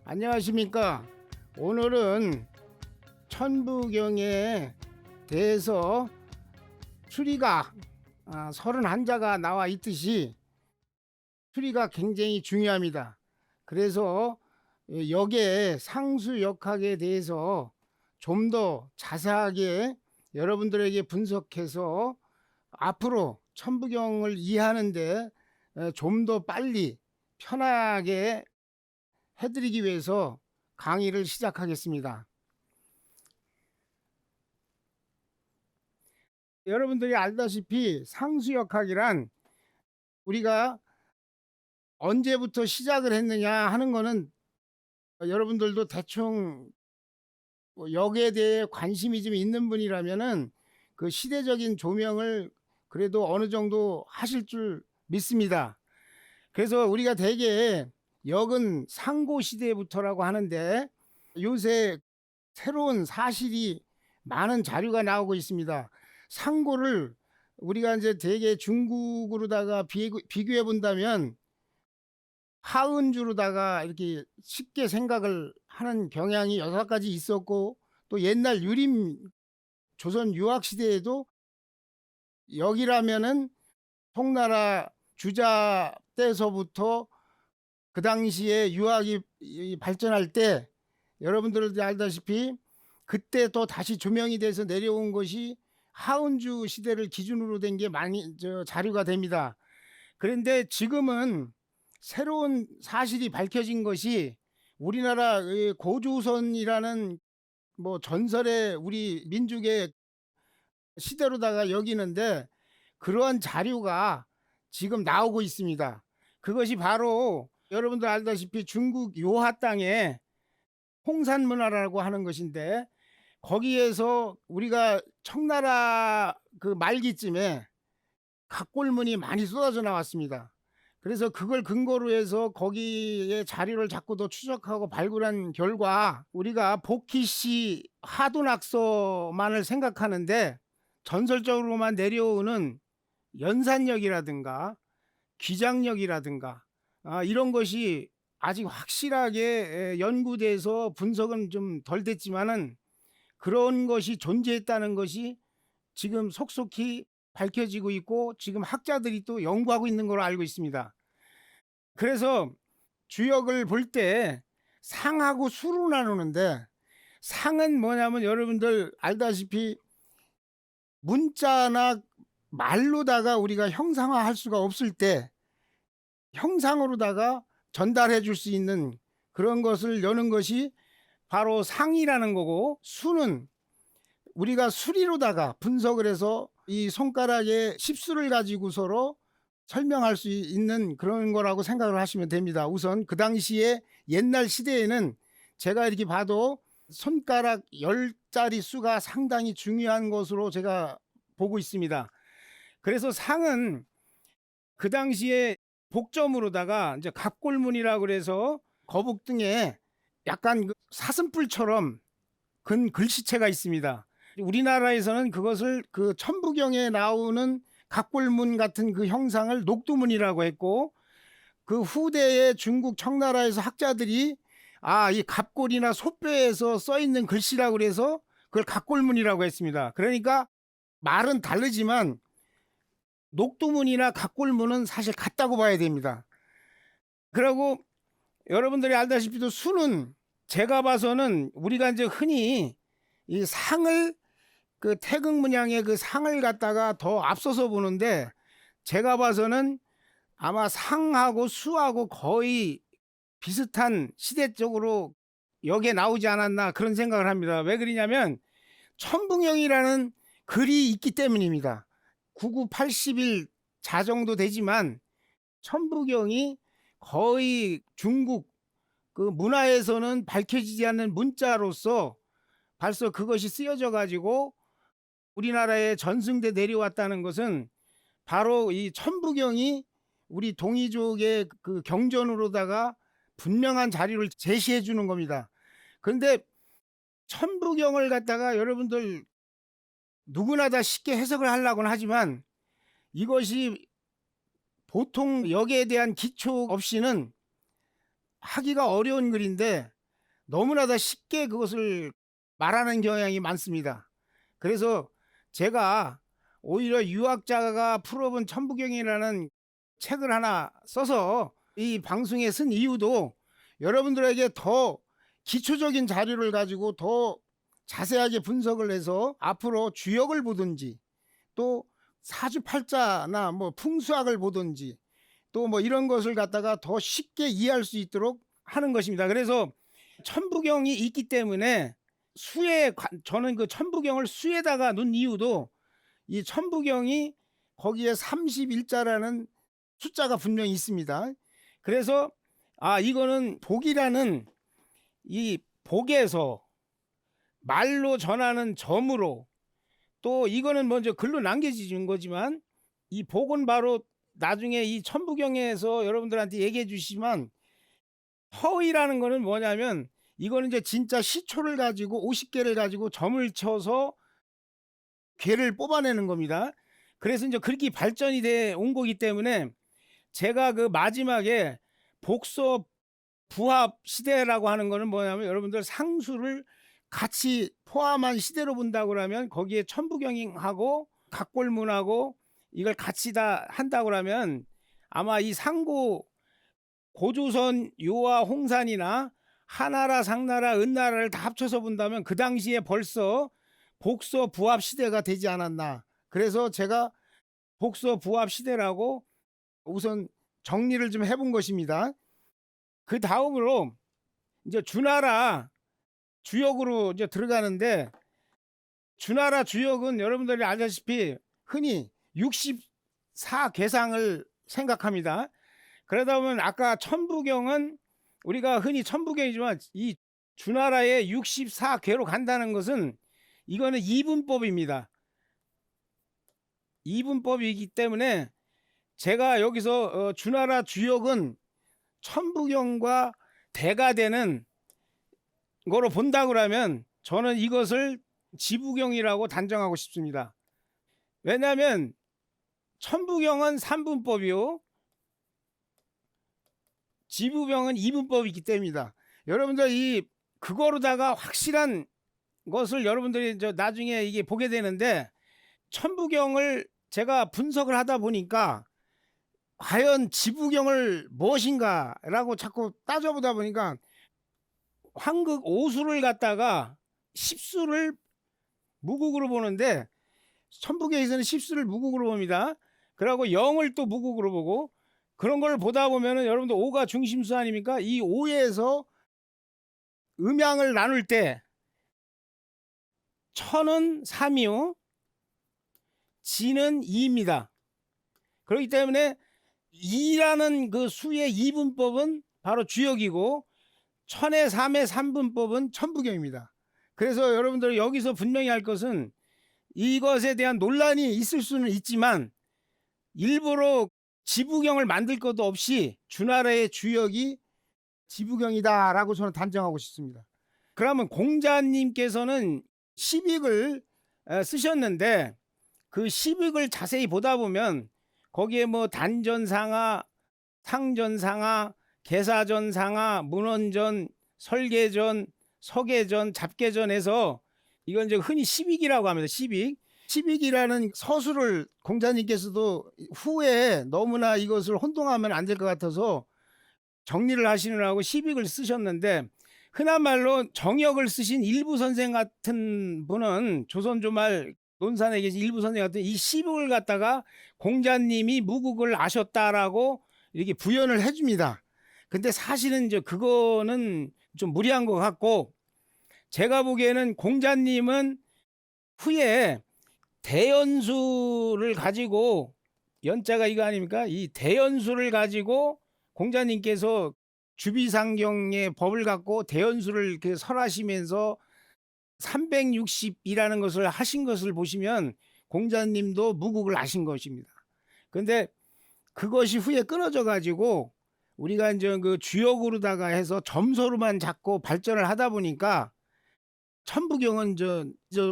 안녕하십니까. 오늘은 천부경에 대해서 추리가 31자가 나와 있듯이 추리가 굉장히 중요합니다. 그래서 역의 상수역학에 대해서 좀 더 자세하게 여러분들에게 분석해서 앞으로 천부경을 이해하는데 좀 더 빨리 편하게 해드리기 위해서 강의를 시작하겠습니다. 여러분들이 알다시피 상수역학이란 우리가 언제부터 시작을 했느냐 하는 거는 여러분들도 대충 역에 대해 관심이 좀 있는 분이라면은 그 시대적인 조명을 그래도 어느 정도 하실 줄 믿습니다. 그래서 우리가 대개 역은 상고 시대부터라고 하는데 요새 새로운 사실이 많은 자료가 나오고 있습니다. 상고를 우리가 이제 대개 중국으로다가 비교해 본다면 하은주로다가 이렇게 쉽게 생각을 하는 경향이 여러 가지 있었고, 또 옛날 유림 조선 유학 시대에도 역이라면은 송나라 주자 때서부터 그 당시에 유학이 발전할 때 여러분들도 알다시피 그때 또 다시 조명이 돼서 내려온 것이 하은주 시대를 기준으로 된 게 많이 자료가 됩니다. 그런데 지금은 새로운 사실이 밝혀진 것이 우리나라 고조선이라는 뭐 전설의 우리 민족의 시대로다가 여기는데, 그러한 자료가 지금 나오고 있습니다. 그것이 바로 여러분들 알다시피 중국 요하 땅에 홍산문화라고 하는 것인데, 거기에서 우리가 청나라 그 말기쯤에 각골문이 많이 쏟아져 나왔습니다. 그래서 그걸 근거로 해서 거기에 자료를 자꾸 더 추적하고 발굴한 결과 우리가 복희씨 하도낙서만을 생각하는데 전설적으로만 내려오는 연산역이라든가 기장역이라든가 이런 것이 아직 확실하게 연구돼서 분석은 좀 덜 됐지만은 그런 것이 존재했다는 것이 지금 속속히 밝혀지고 있고 지금 학자들이 또 연구하고 있는 걸로 알고 있습니다. 그래서 주역을 볼 때 상하고 수로 나누는데, 상은 뭐냐면 여러분들 알다시피 문자나 말로다가 우리가 형상화할 수가 없을 때 형상으로다가 전달해 줄 수 있는 그런 것을 여는 것이 바로 상이라는 거고, 수는 우리가 수리로다가 분석을 해서 이 손가락의 십수를 가지고 서로 설명할 수 있는 그런 거라고 생각을 하시면 됩니다. 우선 그 당시에 옛날 시대에는 제가 이렇게 봐도 손가락 10자리 수가 상당히 중요한 것으로 제가 보고 있습니다. 그래서 상은 그 당시에 복점으로다가 이제 갑골문이라고 그래서 거북 등에 약간 그 사슴뿔처럼 근 글씨체가 있습니다. 우리나라에서는 그것을 그 천부경에 나오는 각골문 같은 그 형상을 녹두문이라고 했고, 그 후대의 중국 청나라에서 학자들이 이 갑골이나 소뼈에서 써 있는 글씨라고 그래서 그걸 각골문이라고 했습니다. 그러니까 말은 다르지만 녹두문이나 각골문은 사실 같다고 봐야 됩니다. 그리고 여러분들이 알다시피도 수는 제가 봐서는 우리가 이제 흔히 이 상을 그 태극 문양의 그 상을 갖다가 더 앞서서 보는데, 제가 봐서는 아마 상하고 수하고 거의 비슷한 시대적으로 여기에 나오지 않았나 그런 생각을 합니다. 왜 그러냐면 천부경이라는 글이 있기 때문입니다. 9981 자 정도 되지만 천부경이 거의 중국 그 문화에서는 밝혀지지 않는 문자로서 벌써 그것이 쓰여져 가지고 우리나라에 전승돼 내려왔다는 것은 바로 이 천부경이 우리 동이족의 그 경전으로다가 분명한 자료를 제시해 주는 겁니다. 그런데 천부경을 갖다가 여러분들 누구나 다 쉽게 해석을 하려고는 하지만 이것이 보통 역에 대한 기초 없이는 하기가 어려운 글인데 너무나도 쉽게 그것을 말하는 경향이 많습니다. 그래서 제가 오히려 유학자가 풀어본 천부경이라는 책을 하나 써서 이 방송에 쓴 이유도 여러분들에게 더 기초적인 자료를 가지고 더 자세하게 분석을 해서 앞으로 주역을 보든지 또 사주팔자나 뭐 풍수학을 보든지 또 뭐 이런 것을 갖다가 더 쉽게 이해할 수 있도록 하는 것입니다. 그래서 천부경이 있기 때문에 저는 그 천부경을 수에다가 놓은 이유도 이 천부경이 거기에 31자라는 숫자가 분명히 있습니다. 그래서 이거는 복이라는 이 복에서 말로 전하는 점으로 또 이거는 먼저 글로 남겨진 거지만 이 복은 바로 나중에 이 천부경에서 여러분들한테 얘기해 주시면 허이라는 거는 뭐냐면 이거는 이제 진짜 시초를 가지고 50개를 가지고 점을 쳐서 괴를 뽑아내는 겁니다. 그래서 이제 그렇게 발전이 돼 온 거기 때문에 제가 그 마지막에 복서 부합 시대라고 하는 거는 뭐냐면 여러분들 상수를 같이 포함한 시대로 본다고 그러면 거기에 천부경하고 각골문하고 이걸 같이 다 한다고 그러면 아마 이 상고 고조선 요하 홍산이나 하나라 상나라 은나라를 다 합쳐서 본다면 그 당시에 벌써 복서 부합 시대가 되지 않았나. 그래서 제가 복서 부합 시대라고 우선 정리를 좀 해본 것입니다. 그 다음으로 이제 주나라 주역으로 이제 들어가는데 주나라 주역은 여러분들이 아시다시피 흔히 64괴상을 생각합니다. 그러다 보면 아까 천부경은 우리가 흔히 천부경이지만 이 주나라의 64괴로 간다는 것은 이거는 이분법입니다. 이분법이기 때문에 제가 여기서 주나라 주역은 천부경과 대가 되는 거로 본다고 그러면 저는 이것을 지부경이라고 단정하고 싶습니다. 왜냐하면 천부경은 3분법이요 지부경은 2분법이기 때문이다. 여러분들 이 그거로다가 확실한 것을 여러분들이 나중에 이게 보게 되는데 천부경을 제가 분석을 하다 보니까 과연 지부경을 무엇인가라고 자꾸 따져보다 보니까 황극 오수를 갖다가 십수를 무국으로 보는데 천부경에서는 십수를 무국으로 봅니다. 그리고 0을 또 무국으로 보고 그런 걸 보다 보면은 여러분들 5가 중심수 아닙니까? 이 5에서 음양을 나눌 때 천은 3이요 지는 2입니다. 그렇기 때문에 2라는 그 수의 2분법은 바로 주역이고 천의 3의 3분법은 천부경입니다. 그래서 여러분들 여기서 분명히 할 것은 이것에 대한 논란이 있을 수는 있지만 일부러 지부경을 만들 것도 없이 주나라의 주역이 지부경이다라고 저는 단정하고 싶습니다. 그러면 공자님께서는 시빅을 쓰셨는데 그 시빅을 자세히 보다 보면 거기에 뭐 단전상하, 상전상하, 계사전상하, 문헌전, 설계전, 서계전, 잡계전에서 이건 이제 흔히 시빅이라고 합니다. 시빅이라는 서술을 공자님께서도 후에 너무나 이것을 혼동하면 안 될 것 같아서 정리를 하시느라고 시빅을 쓰셨는데 흔한 말로 정역을 쓰신 일부 선생 같은 분은 조선조말 논산에 계신 일부 선생 같은 이 시빅을 갖다가 공자님이 무국을 아셨다라고 이렇게 부연을 해줍니다. 근데 사실은 이제 그거는 좀 무리한 것 같고 제가 보기에는 공자님은 후에 대연수를 가지고 연자가 이거 아닙니까? 이 대연수를 가지고 공자님께서 주비상경의 법을 갖고 대연수를 이렇게 설하시면서 360이라는 것을 하신 것을 보시면 공자님도 무국을 아신 것입니다. 근데 그것이 후에 끊어져 가지고 우리가 이제 그 주역으로다가 해서 점소로만 잡고 발전을 하다 보니까 천부경은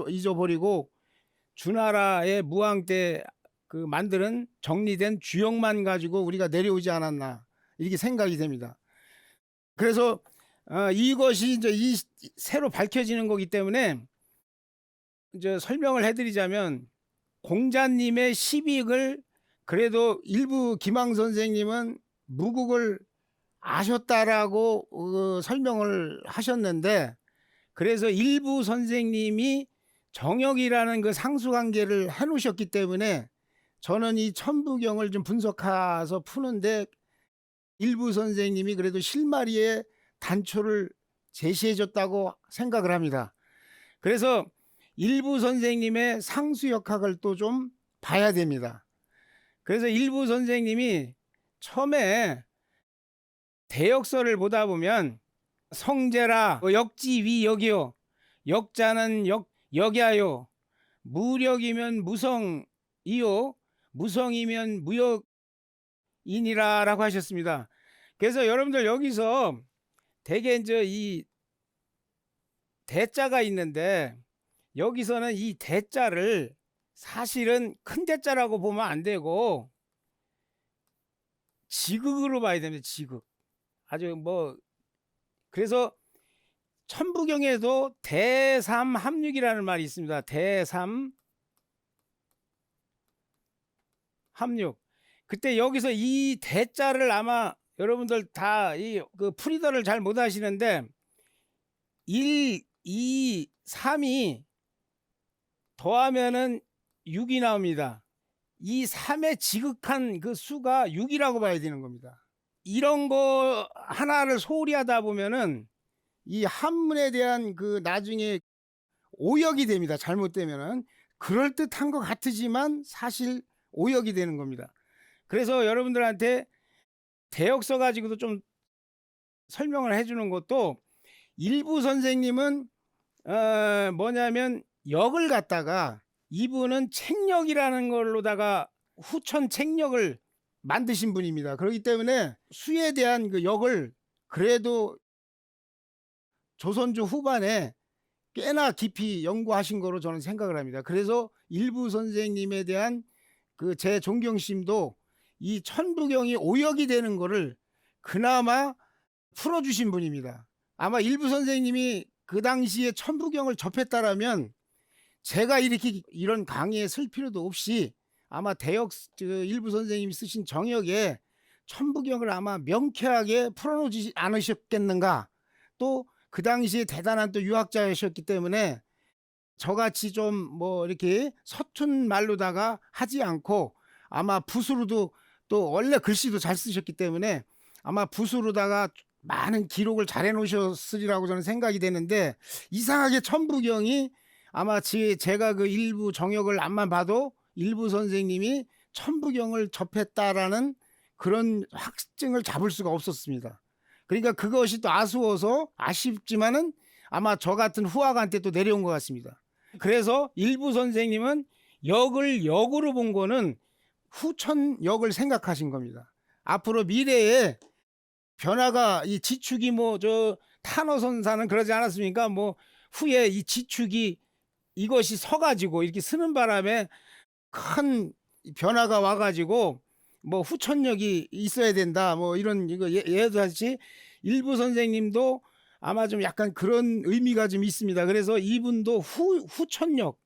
잊어버리고 주나라의 무왕 때 그 만드는 정리된 주역만 가지고 우리가 내려오지 않았나 이렇게 생각이 됩니다. 그래서 이것이 이제 이 새로 밝혀지는 거기 때문에 이제 설명을 해드리자면, 공자님의 시빅을 그래도 일부 김항 선생님은 무국을 아셨다라고 설명을 하셨는데, 그래서 일부 선생님이 정역이라는 그 상수관계를 해놓으셨기 때문에 저는 이 천부경을 좀 분석해서 푸는데 일부 선생님이 그래도 실마리의 단초를 제시해줬다고 생각을 합니다. 그래서 일부 선생님의 상수역학을 또 좀 봐야 됩니다. 그래서 일부 선생님이 처음에 대역설을 보다 보면 성제라 역지위 역이요, 역자는 역야요, 무력이면 무성이요, 무성이면 무역이니라라고 하셨습니다. 그래서 여러분들 여기서 대개 이제 이 대자가 있는데, 여기서는 이 대자를 사실은 큰 대자라고 보면 안 되고 지극으로 봐야 됩니다. 지극. 아주 그래서 천부경에도 대삼합육이라는 말이 있습니다. 대삼합육. 그때 여기서 이 대자를 아마 여러분들 다 그 프리더를 잘 못 하시는데 1, 2, 3이 더하면은 6이 나옵니다. 이 3의 지극한 그 수가 6이라고 봐야 되는 겁니다. 이런 거 하나를 소홀히 하다 보면은 이 한문에 대한 그 나중에 오역이 됩니다. 잘못되면은 그럴듯한 것 같으지만 사실 오역이 되는 겁니다. 그래서 여러분들한테 대역서 가지고도 좀 설명을 해주는 것도, 일부 선생님은 뭐냐면 역을 갖다가 이분은 책력이라는 걸로다가 후천 책력을 만드신 분입니다. 그렇기 때문에 수에 대한 그 역을 그래도 조선조 후반에 꽤나 깊이 연구하신 거로 저는 생각을 합니다. 그래서 일부 선생님에 대한 그 제 존경심도 이 천부경이 오역이 되는 거를 그나마 풀어주신 분입니다. 아마 일부 선생님이 그 당시에 천부경을 접했다라면 제가 이렇게 이런 강의에 쓸 필요도 없이 아마 일부 선생님이 쓰신 정역에 천부경을 아마 명쾌하게 풀어놓지 않으셨겠는가. 또 그 당시에 대단한 또 유학자이셨기 때문에 저같이 좀 이렇게 서툰 말로다가 하지 않고 아마 붓으로도, 또 원래 글씨도 잘 쓰셨기 때문에 아마 붓으로다가 많은 기록을 잘 해놓으셨으리라고 저는 생각이 되는데, 이상하게 천부경이 아마 제가 그 일부 정역을 안만 봐도 일부 선생님이 천부경을 접했다라는 그런 확증을 잡을 수가 없었습니다. 그러니까 그것이 또 아쉽지만은 아마 저 같은 후학한테 또 내려온 것 같습니다. 그래서 일부 선생님은 역을 역으로 본 거는 후천역을 생각하신 겁니다. 앞으로 미래에 변화가, 이 지축이 탄어선사는 그러지 않았습니까? 후에 이 지축이 이것이 서가지고 이렇게 쓰는 바람에 큰 변화가 와가지고 후천역이 있어야 된다, 이런 이거 예도 하듯이 일부 선생님도 아마 좀 약간 그런 의미가 좀 있습니다. 그래서 이분도 후천역,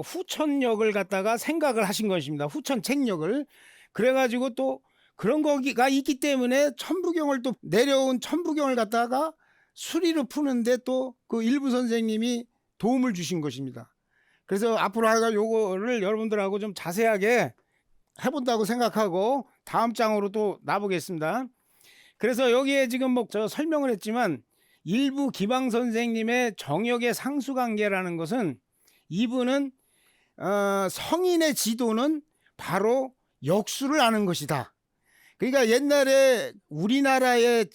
후천역을 갖다가 생각을 하신 것입니다. 후천책력을. 그래가지고 또 그런 거가 있기 때문에 천부경을 또 내려온 천부경을 갖다가 수리로 푸는데 또 그 일부 선생님이 도움을 주신 것입니다. 그래서 앞으로 하여간 요거를 여러분들하고 좀 자세하게 해본다고 생각하고 다음 장으로 또 나보겠습니다. 그래서 여기에 지금 저 설명을 했지만 일부 김항 선생님의 정역의 상수관계라는 것은, 이분은 성인의 지도는 바로 역수를 아는 것이다. 그러니까 옛날에 우리나라의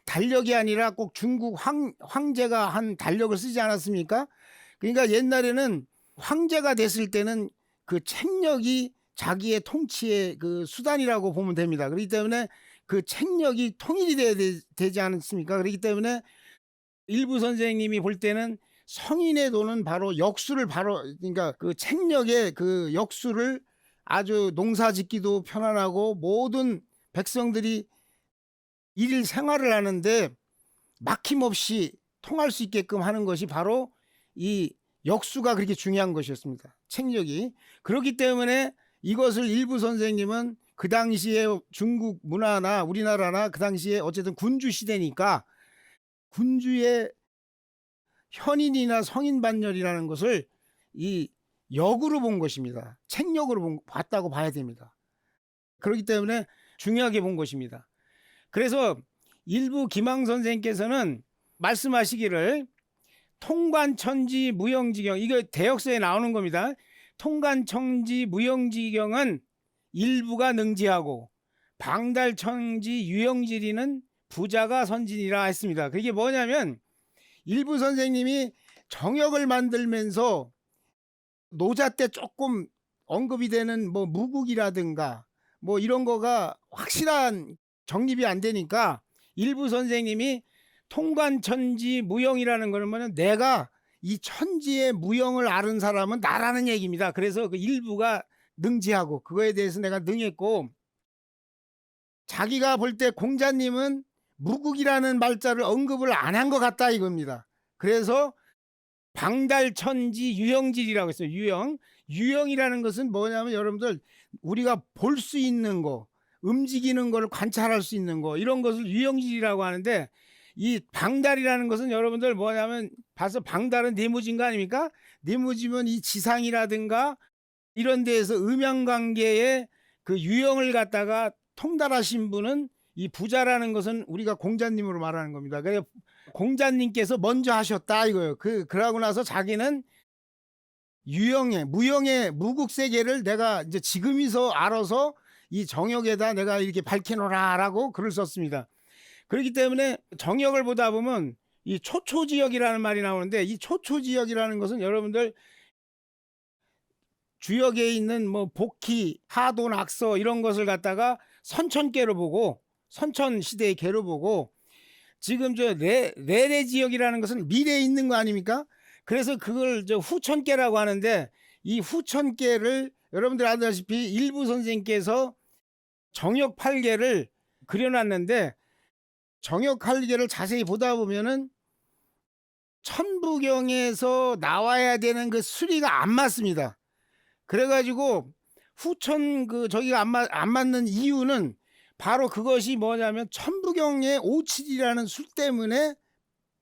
달력이 아니라 꼭 중국 황제가 한 달력을 쓰지 않았습니까? 그러니까 옛날에는 황제가 됐을 때는 그 책력이 자기의 통치의 그 수단이라고 보면 됩니다. 그렇기 때문에 그 책력이 통일이 되지 않습니까? 그렇기 때문에 일부 선생님이 볼 때는 성인의 도는 바로 역수를, 그러니까 그 책력의 그 역수를 아주 농사짓기도 편안하고 모든 백성들이 일일 생활을 하는데 막힘없이 통할 수 있게끔 하는 것이 바로 이 역수가 그렇게 중요한 것이었습니다. 책력이. 그렇기 때문에 이것을 일부 선생님은 그 당시에 중국 문화나 우리나라나 그 당시에 어쨌든 군주 시대니까 군주의 현인이나 성인 반열이라는 것을 이 역으로 본 것입니다. 책력으로 봤다고 봐야 됩니다. 그렇기 때문에 중요하게 본 것입니다. 그래서 일부 김항 선생님께서는 말씀하시기를 통관천지 무형지경, 이거 대역서에 나오는 겁니다. 통관천지 무형지경은 일부가 능지하고 방달천지 유형지리는 부자가 선진이라 했습니다. 그게 뭐냐면 일부 선생님이 정역을 만들면서 노자 때 조금 언급이 되는 뭐 무국이라든가 뭐 이런 거가 확실한 정립이 안 되니까 일부 선생님이 통관천지 무형이라는 거는 뭐냐면 내가 이 천지의 무형을 아는 사람은 나라는 얘기입니다. 그래서 그 일부가 능지하고 그거에 대해서 내가 능했고, 자기가 볼 때 공자님은 무국이라는 말자를 언급을 안 한 것 같다 이겁니다. 그래서 방달천지 유형질이라고 했어요. 유형이라는 것은 뭐냐면 여러분들 우리가 볼 수 있는 거, 움직이는 거를 관찰할 수 있는 거, 이런 것을 유형질이라고 하는데, 이 방달이라는 것은 여러분들 뭐냐면 봐서 방달은 네모진 거 아닙니까? 네모지면 이 지상이라든가 이런 데에서 음양관계의 그 유형을 갖다가 통달하신 분은 이 부자라는 것은 우리가 공자님으로 말하는 겁니다. 그래서 공자님께서 먼저 하셨다 이거예요. 그러고 나서 자기는 유형의 무형의 무국세계를 내가 이제 지금이서 알아서 이 정역에다 내가 이렇게 밝혀놓으라라고 글을 썼습니다. 그렇기 때문에 정역을 보다 보면 이 초초지역이라는 말이 나오는데, 이 초초지역이라는 것은 여러분들 주역에 있는 뭐 복희, 하도, 낙서 이런 것을 갖다가 선천계로 보고, 선천 시대의 계로 보고, 지금 저 내래 지역이라는 것은 미래에 있는 거 아닙니까? 그래서 그걸 저 후천계라고 하는데, 이 후천계를 여러분들 아시다시피 일부 선생님께서 정역 8계를 그려놨는데, 정역 8계를 자세히 보다 보면은 천부경에서 나와야 되는 그 수리가 안 맞습니다. 그래가지고 후천 저기가 안 맞는 이유는 바로 그것이 뭐냐면 천부경의 5,7이라는 술 때문에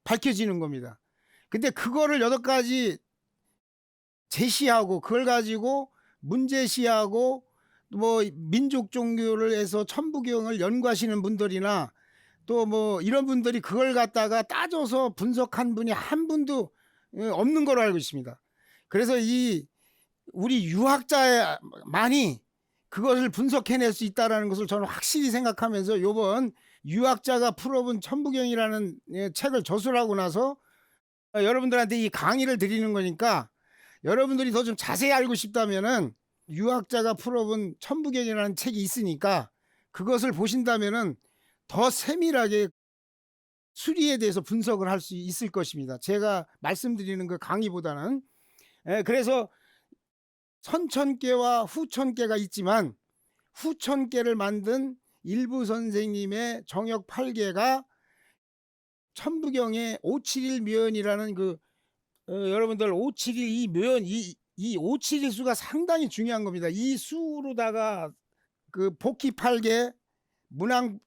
밝혀지는 겁니다. 근데 그거를 8가지 제시하고 그걸 가지고 문제시하고 뭐 민족 종교를 해서 천부경을 연구하시는 분들이나 또 뭐 이런 분들이 그걸 갖다가 따져서 분석한 분이 한 분도 없는 걸로 알고 있습니다. 그래서 이 우리 유학자만이 그것을 분석해낼 수 있다는 것을 저는 확실히 생각하면서 요번 유학자가 풀어본 천부경이라는 책을 저술하고 나서 여러분들한테 이 강의를 드리는 거니까, 여러분들이 더 좀 자세히 알고 싶다면은 유학자가 풀어본 천부경이라는 책이 있으니까 그것을 보신다면은 더 세밀하게 수리에 대해서 분석을 할 수 있을 것입니다. 제가 말씀드리는 그 강의보다는. 그래서 선천계와 후천계가 있지만 후천계를 만든 일부 선생님의 정역 8계가 천부경의 571 묘연이라는 여러분들 571 이 묘연, 이 571 수가 상당히 중요한 겁니다. 이 수로다가 그 복희 8계, 문항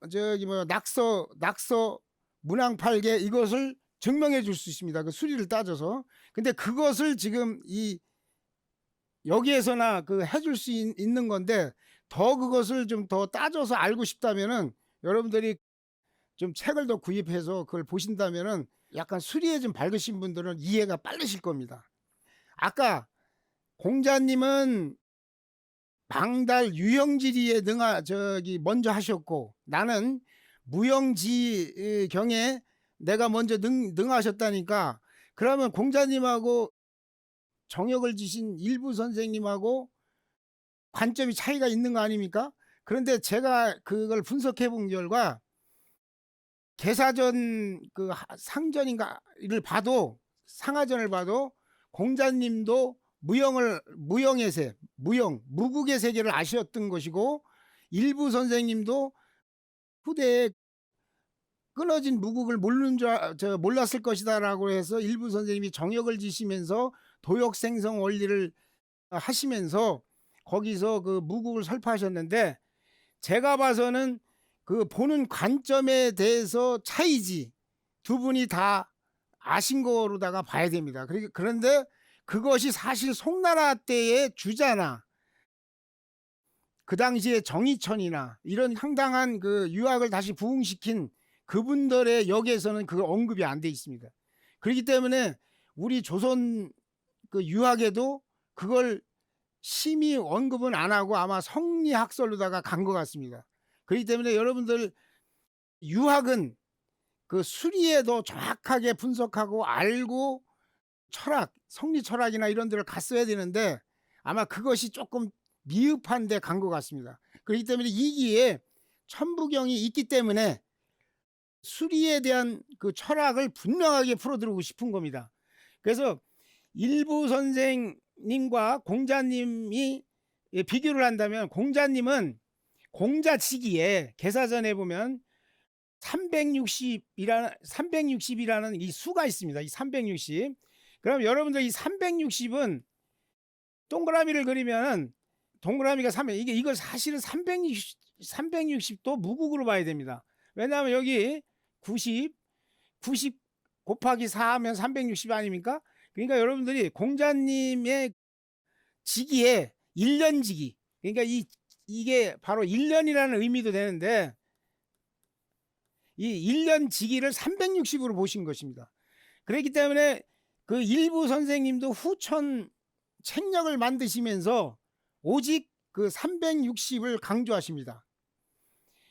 낙서 문항 8계 이것을 증명해 줄 수 있습니다. 그 수리를 따져서. 근데 그것을 지금 이 여기에서나 해줄 수 있는 건데, 더 그것을 좀 더 따져서 알고 싶다면은 여러분들이 좀 책을 더 구입해서 그걸 보신다면은 약간 수리에 좀 밝으신 분들은 이해가 빠르실 겁니다. 아까 공자님은 방달 유형지리에 먼저 하셨고, 나는 무형지경에 내가 먼저 능하셨다니까, 그러면 공자님하고 정역을 지신 일부 선생님하고 관점이 차이가 있는 거 아닙니까? 그런데 제가 그걸 분석해 본 결과 계사전 상전인가를 봐도, 상하전을 봐도 공자님도 무형의 세, 무국의 세계를 아셨던 것이고, 일부 선생님도 후대에 끊어진 무국을 모르는 몰랐을 것이다라고 해서 일부 선생님이 정역을 지시면서 도역 생성 원리를 하시면서 거기서 그 무국을 설파하셨는데, 제가 봐서는 그 보는 관점에 대해서 차이지 두 분이 다 아신 거로다가 봐야 됩니다. 그런데 그것이 사실 송나라 때의 주자나 그 당시에 정의천이나 이런 상당한 그 유학을 다시 부흥시킨 그분들의 역에서는 그 언급이 안 돼 있습니다. 그렇기 때문에 우리 조선 그 유학에도 그걸 심히 언급은 안 하고 아마 성리학설로다가 간 것 같습니다. 그렇기 때문에 여러분들 유학은 그 수리에 더 정확하게 분석하고 알고 철학, 성리 철학이나 이런 데를 갔어야 되는데 아마 그것이 조금 미흡한 데 간 것 같습니다. 그렇기 때문에 이기에 천부경이 있기 때문에 수리에 대한 그 철학을 분명하게 풀어드리고 싶은 겁니다. 그래서 일부 선생님과 공자님이 비교를 한다면, 공자님은 공자치기에 계사전에 보면 360이라는 이 수가 있습니다. 이 360. 그럼 여러분들 이 360은 동그라미를 그리면 동그라미가 300, 이거 사실은 360도 무국으로 봐야 됩니다. 왜냐하면 여기 90 곱하기 4 하면 360 아닙니까? 그러니까 여러분들이 공자님의 지기에 1년지기, 그러니까 이게 바로 1년이라는 의미도 되는데 이 1년 지기를 360으로 보신 것입니다. 그렇기 때문에 그 일부 선생님도 후천 책력을 만드시면서 오직 그 360을 강조하십니다.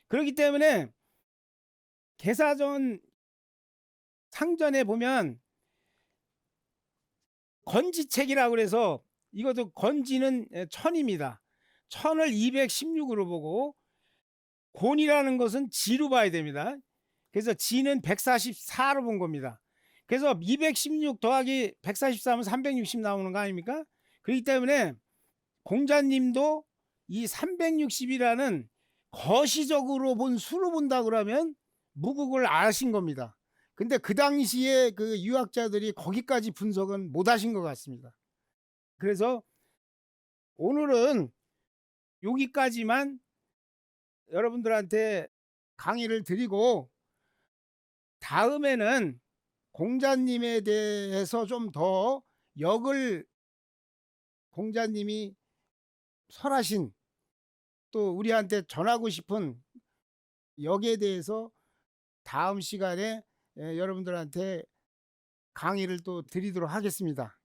그렇기 때문에 계사전 상전에 보면 건지책이라고 그래서, 이것도 건지는 천입니다. 천을 216으로 보고 곤이라는 것은 지로 봐야 됩니다. 그래서 지는 144로 본 겁니다. 그래서 216 더하기 144면 360 나오는 거 아닙니까? 그렇기 때문에 공자님도 이 360이라는 거시적으로 본 수로 본다 그러면 무국을 아신 겁니다. 근데 그 당시에 그 유학자들이 거기까지 분석은 못 하신 것 같습니다. 그래서 오늘은 여기까지만 여러분들한테 강의를 드리고, 다음에는 공자님에 대해서 좀 더 역을, 공자님이 설하신 또 우리한테 전하고 싶은 역에 대해서 다음 시간에 여러분들한테 강의를 또 드리도록 하겠습니다.